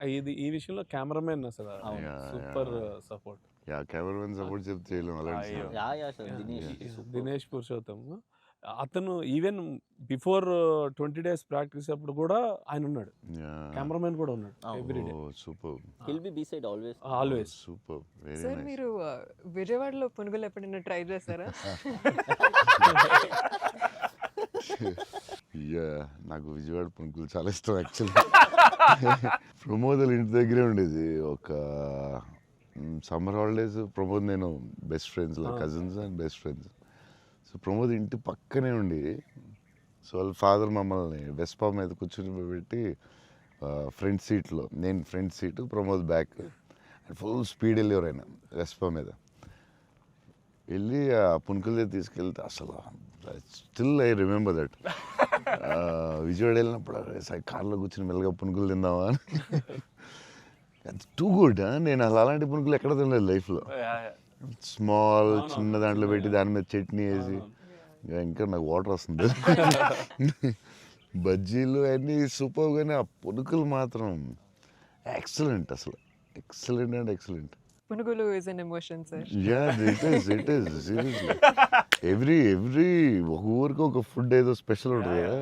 ఇది ఈ విషయంలో కెమెరామెన్ అసలు అవును. Super support. కెమెరామెన్ సపోర్ట్ చెప్తే చేయలేం అలాంటి అయ్యో. Cinema. Sir Dinesh super. Dinesh Purushottam అతను ఈవెన్ బిఫోర్ 20 days ప్రాక్టీస్ అప్పుడు కూడా ఆయన ఉన్నాడు, కెమెరామెన్ కూడా ఉన్నాడు every day. Super will be beside always. Always. Super very sir nice. మీరు విజయవాడలో పునుగులు ఎప్పుడైనా ట్రై చేశారా? నాకు విజయవాడ పునుకులు చాలా ఇష్టం యాక్చువల్లీ. ప్రమోద్ ఇంటి దగ్గరే ఉండేది. ఒక సమ్మర్ హాలిడేస్ ప్రమోద్ నేను best friends, cousins and best friends. So Pramod ఇంటి పక్కనే ఉండి, సో వాళ్ళ ఫాదర్ మమ్మల్ని వెస్పా మీద కూర్చొని పెట్టి ఫ్రంట్ సీట్లో, నేను front seat, Pramod back, and full speed వెళ్ళేవారు ఆయన వెస్పా మీద. వెళ్ళి ఆ పునుకుల దగ్గర తీసుకెళ్తే అసలు still I remember that. Vijayawada వెళ్ళినప్పుడు కార్లో కూర్చొని మెల్లగా పునుకులు తిందామా అని. Too good. నేను అసలు అలాంటి పునుకులు ఎక్కడ తినలేదు లైఫ్లో. స్మాల్ చిన్న దాంట్లో పెట్టి దాని మీద చట్నీ వేసి, ఇంకా నాకు వాటర్ వస్తుంది. బజ్జీలు అన్నీ సూపర్, కానీ ఆ పునుకులు మాత్రం ఎక్సలెంట్, అసలు ఎక్సలెంట్ అండ్ ఎక్సలెంట్. పునుగులు is an emotion sir. It is seriously. Every ఒక ఊరికి ఒక ఫుడ్ ఏదో స్పెషల్ ఉంటుంది కదా,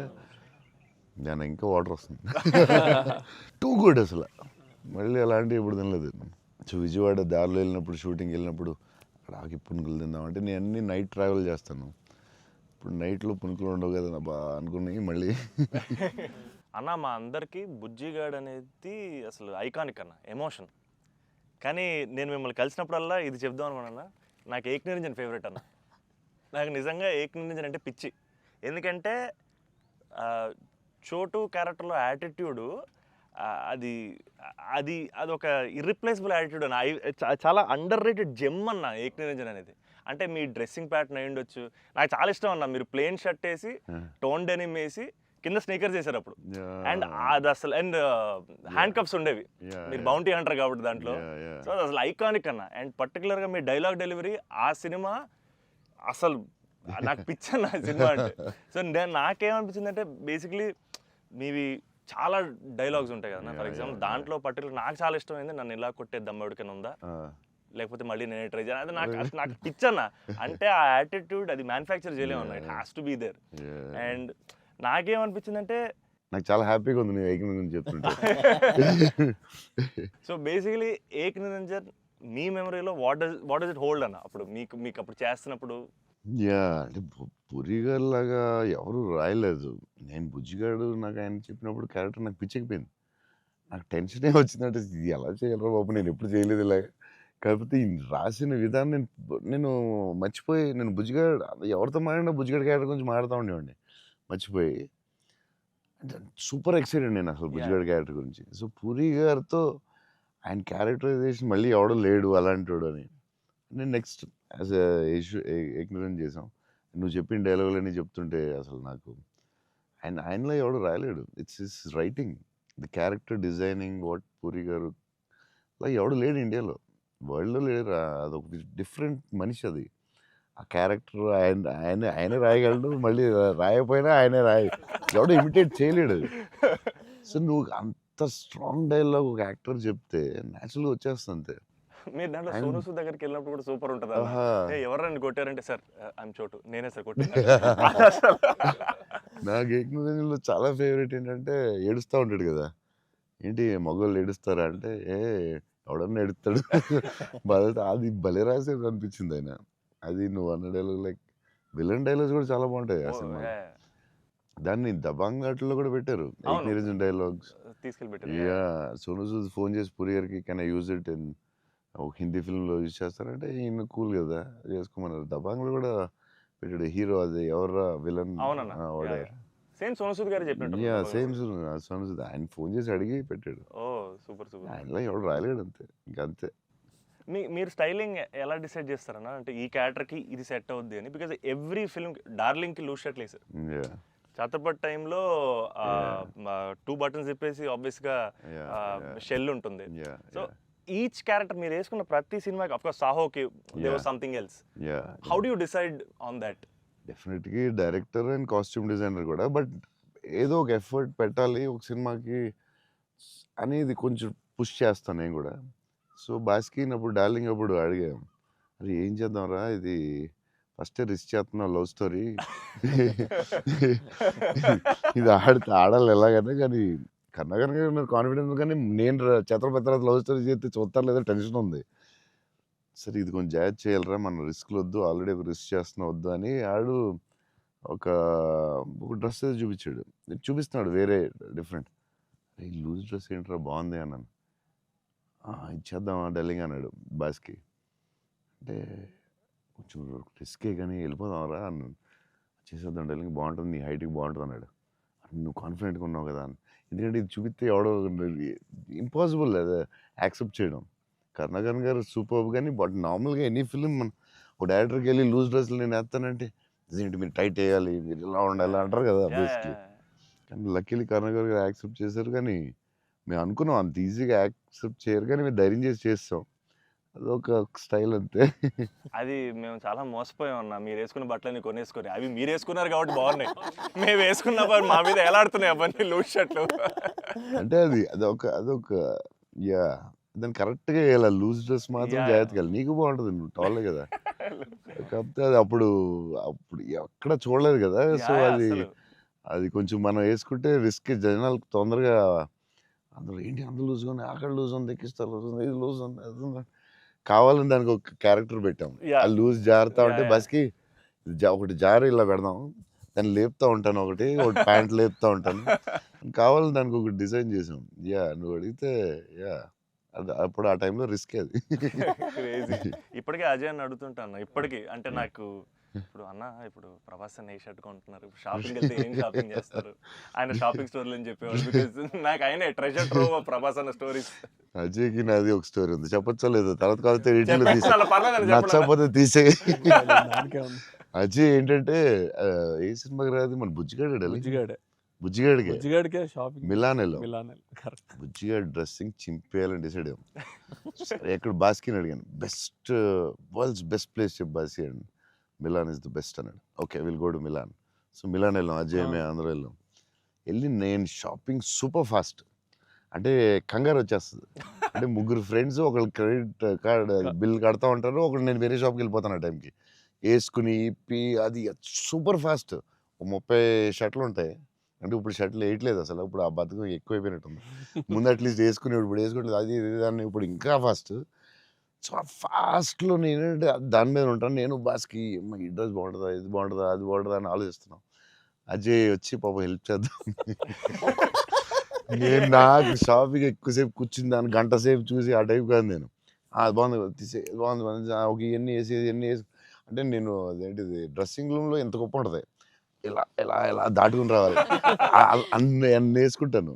దాని ఇంకా వాటర్ వస్తుంది. టూ గుడ్ అసలు. మళ్ళీ అలాంటివి ఎప్పుడు తినలేదు. సో విజయవాడ దారిలో వెళ్ళినప్పుడు, షూటింగ్కి వెళ్ళినప్పుడు అక్కడ ఆకి పునుకులు తిందామంటే, నేను అన్ని నైట్ ట్రావెల్ చేస్తాను. ఇప్పుడు నైట్లో పునుకులు ఉండవు కదా బా అనుకున్నాయి మళ్ళీ. అన్న మా అందరికీ బుజ్జిగాడ్ అనేది అసలు ఐకానిక్ అన్న, ఎమోషన్. కానీ నేను మిమ్మల్ని కలిసినప్పుడల్లా ఇది చెప్దాం అనుకున్నా, నాకు ఏక్ నిరంజన్ ఫేవరెట్ అన్న. నాకు నిజంగా ఏక్ నిరంజన్ అంటే పిచ్చి. ఎందుకంటే చోటు క్యారెక్టర్లో యాటిట్యూడు, అది అది అదొక ఇర్రిప్లేసబుల్ యాటిట్యూడ్ అన్న. చాలా అండర్ రేటెడ్ జెమ్ అన్న ఏక్ నిరంజన్ అనేది. అంటే మీ డ్రెస్సింగ్ ప్యాటర్న్ అయి ఉండొచ్చు, నాకు చాలా ఇష్టం అన్న. మీరు ప్లెయిన్ షర్ట్ వేసి, టోన్ డెనిమ్ వేసి, కింద స్నీకర్స్ చేశారు అప్పుడు. అండ్ అది అసలు, అండ్ హ్యాండ్ కప్స్ ఉండేవి, మీరు బౌంటీ అంటారు కాబట్టి దాంట్లో. సో అది అసలు ఐకానిక్ అన్న. అండ్ పర్టికులర్గా మీ డైలాగ్ డెలివరీ, ఆ సినిమా అసలు నాకు పిచ్చన్న సినిమా అంటే. సో నాకేమనిపించింది అంటే, బేసిక్లీ మీవి చాలా డైలాగ్స్ ఉంటాయి కదా. ఫర్ ఎగ్జాంపుల్ దాంట్లో పర్టికులర్ నాకు చాలా ఇష్టమైంది, నన్ను ఇలా కొట్టే దమ్మెడికని ఉందా, లేకపోతే మళ్ళీ నేనే ట్రై చేయాలి, అది నాకు పిచ్చన్న. అంటే ఆ యాటిట్యూడ్ అది మ్యానుఫ్యాక్చర్ చేయలేము అన్న, it has to be there. And నాకేమనిపించిందంటే, నాకు చాలా హ్యాపీగా ఉంది నేను ఏక్ నిరంజన్ చెప్తుంటే. సో బేసికలీ ఏక్ నిరంజన్ మీ మెమరీలో వాట్ డస్ ఇట్ హోల్డ్ అన్న? అప్పుడు మీకు అప్పుడు చేస్తున్నప్పుడు. అంటే పురిగారు లాగా ఎవరు రాయలేదు. నేను బుజ్జిగాడు నాకు ఆయన చెప్పినప్పుడు క్యారెక్టర్ నాకు పిచ్చెక్కిపోయింది. నాకు టెన్షనే వచ్చిందంటే, ఇది ఎలా చేయాలరా బాబు, నేను ఎప్పుడు చేయలేదు ఇలాగా. కాకపోతే ఈ రాసిన విధానం నేను మర్చిపోయి, నేను బుజ్జిగాడు ఎవరితో మాట్లాడినా బుజ్జిగాడు క్యారెక్టర్ గురించి మాట్లాడుతూ ఉండేవాడిని మర్చిపోయి. అంటే సూపర్ ఎక్సైటెడ్ నేను అసలు బుజ్జిగాడు క్యారెక్టర్ గురించి. సో పూరి గారితో ఆయన క్యారెక్టరైజేషన్ మళ్ళీ ఎవడో లేడు అలాంటి అని నేను నెక్స్ట్ యాజ్ ఏక్ నిరంజన్ చేసాం. నువ్వు చెప్పిన డైలాగులన్నీ చెప్తుంటే అసలు నాకు ఆయనలో ఎవడు రాయలేడు. It's his writing, the character designing, what Puri garu అలా ఎవడు లేడు ఇండియాలో, వరల్డ్లో లేడు. అదొక డిఫరెంట్ మనిషి అది. ఆ క్యారెక్టర్ ఆయనే రాయగలడు, మళ్ళీ రాయకపోయినా ఆయనే ఎవడో ఇమిటేట్ చేయలేడు. సో నువ్వు అంత స్ట్రాంగ్ డైలాగ్ ఒక యాక్టర్ చెప్తే న్యాచురల్గా వచ్చేస్తుంది అంతే. మీరు దాంట్లో సోనూ సూద్ దగ్గరికి వెళ్ళినప్పుడు కూడా సూపర్ ఉంటుంది. ఎవరైనా కొట్టారంటే, సార్ ఐఎమ్ చోటు, నేనే సార్ కొట్టాను. నాకు ఏక్ నిరంజన్లో చాలా ఫేవరెట్ ఏంటంటే, ఏడుస్తూ ఉంటాడు కదా, ఏంటి మగవాళ్ళు ఏడుస్తారా అంటే, ఎవడన్నా ఏడుస్తాడు. అది భలే రాసేది అనిపించింది ఆయన. అది నువ్వు అన్న డైలాగ్, లైక్ విలన్ డైలాగ్స్ కూడా చాలా బాగుంటాయి ఆ సినిమా. దాన్ని దబాంగ్ ఘాట్లో కూడా పెట్టారు ఏక్ నిరంజన్ డైలాగ్స్ తీసుకెళ్ళి. సోనూ సూద్ ఫోన్ చేసి పూరి గారికి, can I use it in ఒక హిందీ ఫిల్మ్లో యూజ్ చేస్తారంటే, ఈయన కూల్ కదా చేసుకోమన్నారు. దబాంగ్లో కూడా పెట్టాడు హీరో, అది ఎవర్రా విలన్ సేమ్ సోనూ సూద్ గారు చెప్పినట్టు. సేమ్ సోనూ సూద్ ఆయన ఫోన్ చేసి అడిగి పెట్టాడు. Super super. ఆయనలో ఎవడు రాయలేడు అంతే, ఇంకా అంతే. మీరు స్టైలింగ్ ఎలా డిసైడ్ చేస్తారన్నా? అంటే ఈ క్యారెక్టర్కి ఇది సెట్ అవుద్ది అని. బికాజ్ ఎవ్రీ ఫిల్మ్ డార్లింగ్కి లూజ్ షర్ట్ లేదు. ఛత్రపతి టైంలో 2 buttons చెప్పేసి ఆబ్వియస్గా షెల్ ఉంటుంది. సో ఈచ్ క్యారెక్టర్ మీరు వేసుకున్న ప్రతి సినిమాకి, అఫ్ కోర్స్ సాహోకి there was something else. How do you decide on that? డెఫినెట్గా డైరెక్టర్ అండ్ కాస్ట్యూమ్ డిజైనర్ కూడా, బట్ ఏదో ఒక ఎఫర్ట్ పెట్టాలి ఒక సినిమాకి అనేది కొంచెం పుష్ చేస్తాను నేను కూడా. సో బాస్కిన్ అప్పుడు డార్లింగ్ అప్పుడు అడిగా, అరే ఏం చేద్దాంరా ఇది ఫస్టే రిస్క్ చేస్తున్నావు లవ్ స్టోరీ ఇది ఆడాలి ఎలాగైనా, కానీ కన్నా కాన్ఫిడెన్స్, కానీ నేను ఛత్రపతి లవ్ స్టోరీ చేస్తే చూస్తారు లేదా టెన్షన్ ఉంది. సరే ఇది కొంచెం జాగ్రత్త చేయాలరా, మన రిస్క్లు వద్దు, ఆల్రెడీ ఒక రిస్క్ చేస్తున్నా వద్దు అని ఆడు ఒక డ్రెస్ చూపించాడు, చూపిస్తున్నాడు వేరే డిఫరెంట్. ఈ లూజ్ డ్రెస్ ఏంట్రా బాగుంది అన్నాను. ఇచ్చేద్దామా డార్లింగ్ అన్నాడు బాస్కి. అంటే కొంచెం రిస్కే కానీ వెళ్ళిపోదాంరా అన్నాను. చేసేద్దాం డార్లింగ్, బాగుంటుంది, నీ హైట్కి బాగుంటుంది అన్నాడు. నువ్వు కాన్ఫిడెంట్గా ఉన్నావు కదా అని. ఎందుకంటే ఇది చూపిస్తే ఎవడో ఇంపాసిబుల్ అది యాక్సెప్ట్ చేయడం. కరుణాకరణ్ గారు సూపర్, కానీ బట్ నార్మల్గా ఎనీ ఫిలిం మన ఒక డైరెక్టర్కి వెళ్ళి లూజ్ డ్రెస్లు నేను వేస్తానంటే ఇదేంటి మీరు టైట్ వేయాలి, మీరు ఇలా ఉండాలి అంటారు కదా బేసిక్లీ. కానీ లక్కీలీ కరుణాకర్ గారు యాక్సెప్ట్ చేశారు. కానీ మేము అనుకున్నాం అంత ఈజీగా యాక్సెప్ట్ చేయరు, కానీ మేము ధైర్యం చేసి చేస్తాం. అదొక స్టైల్ అంతే. అది మేము చాలా మోసపోయాం అన్న, మీరు వేసుకున్న బట్టలని కొనేసుకొని. అవి మీరు వేసుకున్నారు కాబట్టి బాగున్నాయి, మేము వేసుకున్నప్పుడు మా మీద ఎలాడుతున్నాయి అవన్నీ లూజ్ షర్ట్లు. అంటే అదొక యా, దాన్ని కరెక్ట్గా వేయాలి. లూజ్ డ్రెస్ మాత్రం జాగ్రత్తగా వెళ్ళాలి. నీకు బాగుంటుంది, నువ్వు టాలే కదా. కాకపోతే అది అప్పుడు ఎక్కడ చూడలేదు కదా. సో అది కొంచెం మనం వేసుకుంటే రిస్క్, జనాలకు తొందరగా అందులో ఏంటి అంత లూజ్గా ఉంది, అక్కడ లూజ్ ఉంది, ఎక్కిస్తారు లూజ్ ఉంది, ఇది లూజ్ ఉంది, అది ఉంది. కావాలని దానికి ఒక క్యారెక్టర్ పెట్టాం. ఆ లూజ్ జారుతా ఉంటే బస్కి ఒకటి జారు ఇలా పెడదాం, దాన్ని లేపుతా ఉంటాను, ఒకటి ప్యాంట్ లేపుతా ఉంటాను, కావాలని దానికి ఒక డిజైన్ చేసాం. యా నువ్వు అడిగితే యా అది అప్పుడు ఆ టైంలో రిస్క్ అది. ఇప్పటికే అజయ్ అని అడుగుతుంటాను ఇప్పటికీ. అంటే నాకు ఇప్పుడు అన్న ఇప్పుడు ప్రభాస్ అన్న ఏ షర్ట్ కొంటున్నారు, ఇప్పుడు షాపింగ్ వెళ్తే ఏం షాపింగ్ చేస్తారు, ఆయన షాపింగ్ స్టోర్లు అని చెప్పేవాళ్ళు. బికాస్ నాకు ఆయన ట్రెజర్ ట్రోవ్ ప్రభాస్ అన్న స్టోరీస్. అజయ్కి నాది ఒక స్టోరీ ఉంది, చెప్పచ్చో లేదు తర్వాత కాకపోతే నచ్చకపోతే తీసే. అజయ్ ఏంటంటే ఏ సినిమాకి రాదు, మన బుజ్జిగాడికే మిలాన్ వెళ్ళాం. బుజ్జిగాడు డ్రెస్సింగ్ చింపేయాలని డిసైడ్ అయ్యాం. ఎక్కడ బాస్కిని అడిగాను, బెస్ట్ వరల్డ్స్ బెస్ట్ ప్లేస్ చెప్పు బాస్కి అని. మిలాన్ ఇస్ ద బెస్ట్ అన్నాడు. Okay will go to Milan. So Milan వెళ్ళాం, అజయ్ మేము అందరూ వెళ్ళాం. వెళ్ళి నేను షాపింగ్ సూపర్ ఫాస్ట్, అంటే కంగారు వచ్చేస్తుంది. అంటే ముగ్గురు ఫ్రెండ్స్ ఒకళ్ళు క్రెడిట్ కార్డ్ బిల్ కడతా ఉంటారు, ఒకళ్ళు నేను వేరే షాప్కి వెళ్ళిపోతాను ఆ టైంకి. వేసుకుని ఇప్పి అది సూపర్ ఫాస్ట్. 30 షర్ట్లు ఉంటాయి. అంటే ఇప్పుడు షర్ట్లు వేయట్లేదు అసలు, ఇప్పుడు ఆ బతుకు ఎక్కువైపోయినట్టుంది. ముందు అట్లీస్ట్ వేసుకుని ఇప్పుడు వేసుకోవట్లేదు, అది దాన్ని ఇప్పుడు ఇంకా ఫాస్ట్. సో ఆ ఫాస్ట్లో నేనంటే దాని మీద ఉంటాను. నేను బాస్కి ఈ డ్రెస్ బాగుంటుందా, ఇది బాగుంటుందా, అది బాగుంటుందా అని ఆలోచిస్తున్నాను. అజయ్ వచ్చి పాపం హెల్ప్ చేద్దాం. నేను నాకు షాపింగ్ ఎక్కువసేపు కూర్చుని దాన్ని గంట సేపు చూసి ఆ టైప్ కాదు నేను. అది బాగుంది తీసే, బాగుంది ఒక ఇవన్నీ వేసి అంటే నేను అదేంటిది డ్రెస్సింగ్ రూమ్లో ఎంత గొప్ప ఉంటుంది, ఇలా ఇలా ఇలా దాటుకుని రావాలి, అన్ని వేసుకుంటాను.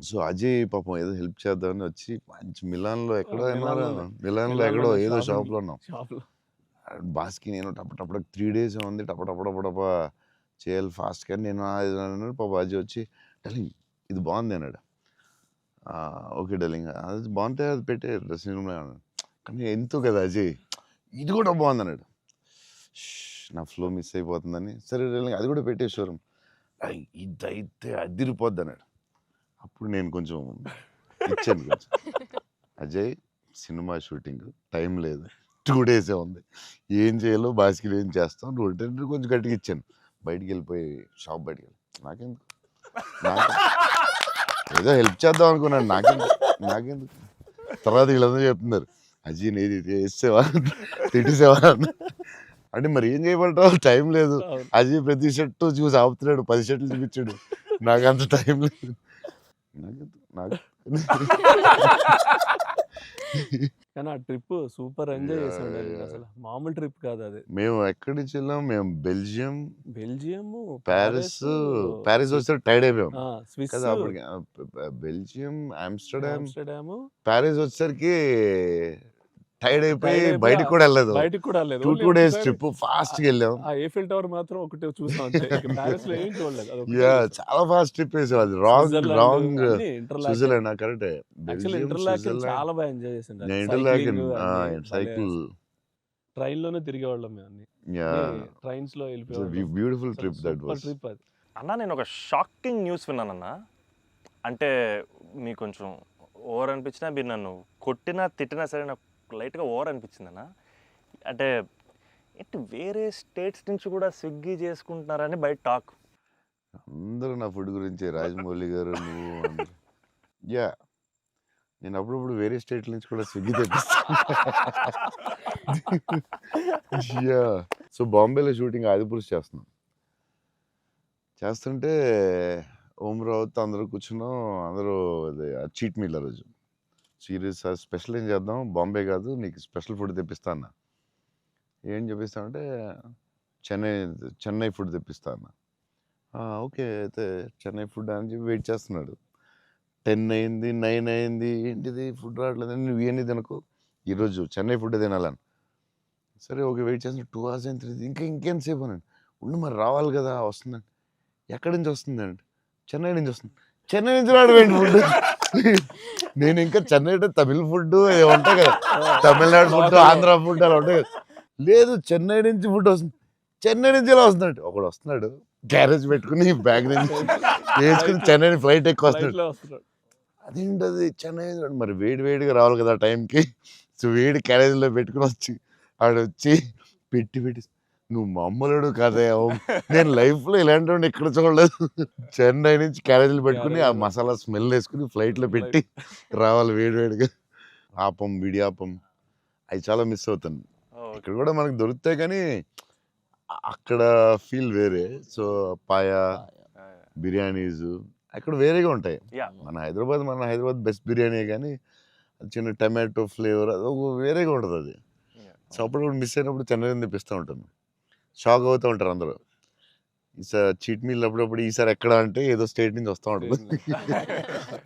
సో అజయ్ పాపం ఏదో హెల్ప్ చేద్దామని వచ్చి మంచి మిలాన్లో ఎక్కడో ఏదో షాప్లో ఉన్నాం. బాస్కి నేను టప 3 days ఉంది, టప చేయాలి ఫాస్ట్. కానీ నేను పాప అజయ్ వచ్చి డార్లింగ్ ఇది బాగుంది అన్నాడు. ఓకే డార్లింగ్ అది బాగుంటే అది పెట్టే డ్రెస్సింగ్ రూమ్లో అన్నాడు. కానీ ఎంతో కదా అజయ్ ఇది కూడా బాగుంది అన్నాడు. నా ఫ్లో మిస్ అయిపోతుందని సరే డార్లింగ్ అది కూడా పెట్టే షోరూమ్, ఇదైతే అదిరిపోద్ది అన్నాడు. అప్పుడు నేను కొంచెం ఇచ్చాను కొంచెం. అజయ్ సినిమా షూటింగ్ టైం లేదు, 2 days ఉంది, ఏం చేయాలో బాస్కి ఏం చేస్తాం, నువ్వు కొంచెం గట్టిగా ఇచ్చాను. బయటికి వెళ్ళిపోయి షాప్ బయటికి వెళ్ళి నాకెందుకు ఏదో హెల్ప్ చేద్దాం అనుకున్నాను, నాకెందుకు. తర్వాత వీళ్ళందరూ చెప్తున్నారు అజయ్ నేది వేసేవా తిట్టేసేవా అంటే మరి ఏం చేయమంటావు, టైం లేదు. అజయ్ ప్రతి షర్ట్ చూసి ఆపుతున్నాడు, 10 షర్ట్లు చూపించాడు, నాకు అంత టైం లేదు. కానీ ఆ ట్రిప్ సూపర్ ఎంజాయ్ చేసాం. అసలు మామూలు ట్రిప్ కాదు అది. మేము ఎక్కడి నుంచి వెళ్ళాం, మేము బెల్జియం, ప్యారిస్ వచ్చేసరికి టైర్డ్ అయిపోయాం స్విస్ కదా. అప్పటికి బెల్జియం, ఆమ్స్టర్డామ్, ప్యారిస్ వచ్చేసరికి టైర్డ్ అయిపోయి బయటికి కూడా వెళ్ళలేదు. 2 days ట్రిప్ ఫాస్ట్ గా వెళ్ళాం. ఆ ఏఫిల్ టవర్ మాత్రం ఒకటి చూసాం, ప్యారిస్ లో ఏం చూడలేదు. చాలా ఫాస్ట్ ట్రిప్ వేసాం. అది రాంగ్ స్విట్జర్లాండ్ కరెక్ట్. చాలా బాగా ఎంజాయ్ చేసాం. సైకిల్ ట్రైన్ లోనే తిరిగేవాళ్ళం మేము అన్ని. ట్రైన్స్ లో beautiful trip that was. Trip అది అన్న. నేను ఒక షాకింగ్ న్యూస్ విన్నానన్న. అంటే మీ కొంచెం ఓవర్ అనిపించినా మీరు నన్ను కొట్టినా తిట్టినా సరే నాకు లైట్గా ఓవర్ అనిపించింది అన్న. అంటే ఏంటి వేరే స్టేట్స్ నుంచి కూడా స్విగ్గీ చేసుకుంటున్నారని బయట టాక్. అందరూ నా ఫుడ్ గురించి రాజమౌళి గారు నువ్వు అందరూ. యా నేను అప్పుడప్పుడు వేరే స్టేట్ నుంచి కూడా స్విగ్గీ తెప్పిస్తాను. యా సో బాంబేలో షూటింగ్ ఆదిపురుష్ చేస్తున్నాం. చేస్తుంటే ఓం రావుతో అందరూ కూర్చున్నాం. అందరూ చీట్ మీల్ ఆ రోజు సీరియస్ స్పెషల్ ఏం చేద్దాం, బాంబే కాదు నీకు స్పెషల్ ఫుడ్ తెప్పిస్తా అన్న. ఏం చెప్పిస్తామంటే చెన్నై ఫుడ్ తెప్పిస్తా అన్న. ఓకే అయితే చెన్నై ఫుడ్ అని చెప్పి వెయిట్ చేస్తున్నాడు. 10 అయింది, 9 అయింది, ఏంటిది ఫుడ్ రావట్లేదు, నువ్వు ఇవన్నీ తినకు, ఈరోజు చెన్నై ఫుడ్ తినాలని. సరే ఓకే వెయిట్ చేస్తున్నా. 2 hours అయింది, ఇంకేంతసేపు అనండి. ఉండు మరి రావాలి కదా, వస్తుందండి. ఎక్కడి నుంచి వస్తుంది అంటే చెన్నై నుంచి వస్తుంది. చెన్నై నుంచి రావడం ఫుడ్. నేను ఇంకా చెన్నై అంటే తమిళ ఫుడ్ ఉంటాయి కదా, తమిళనాడు ఫుడ్, ఆంధ్ర ఫుడ్ అలా ఉంటాయి కదా. లేదు చెన్నై నుంచి ఫుడ్ వస్తుంది. చెన్నై నుంచి ఎలా వస్తున్నాడు, ఒకడు వస్తున్నాడు క్యారేజ్ పెట్టుకుని బ్యాగ్ నుంచి వేసుకుని చెన్నై ఫ్లైట్ ఎక్కువ వస్తున్నాడు. Flight లో వస్తున్నాడు. అదేంటది చెన్నై మరి వేడి వేడిగా రావాలి కదా ఆ టైంకి. సో వేడి క్యారేజ్లో పెట్టుకుని వచ్చి ఆడొచ్చి పెట్టి నువ్వు మామూలుడు కాదే, నేను లైఫ్లో ఇలాంటి వాడిని ఎక్కడ చూడలేదు. చెన్నై నుంచి క్యారేజీలు పెట్టుకుని ఆ మసాలా స్మెల్ వేసుకుని ఫ్లైట్లో పెట్టి రావాలి వేడి వేడిగా. ఆపం విడియాపం అవి చాలా మిస్ అవుతాను. ఇక్కడ కూడా మనకు దొరుకుతాయి కానీ అక్కడ ఫీల్ వేరే. సో పాయా బిర్యానీస్ అక్కడ వేరేగా ఉంటాయి. మన హైదరాబాద్ బెస్ట్ బిర్యానీ కానీ చిన్న టమాటో ఫ్లేవర్ అది ఒక వేరేగా ఉంటుంది అది. సో అప్పుడు మిస్ అయినప్పుడు చెన్నై తెప్పిస్తూ ఉంటాను. షాక్ అవుతూ ఉంటారు అందరూ. ఈసారి చీట్ మీల్ అప్పుడప్పుడు ఈసారి ఎక్కడ అంటే ఏదో స్టేట్ నుంచి వస్తూ ఉంటుంది.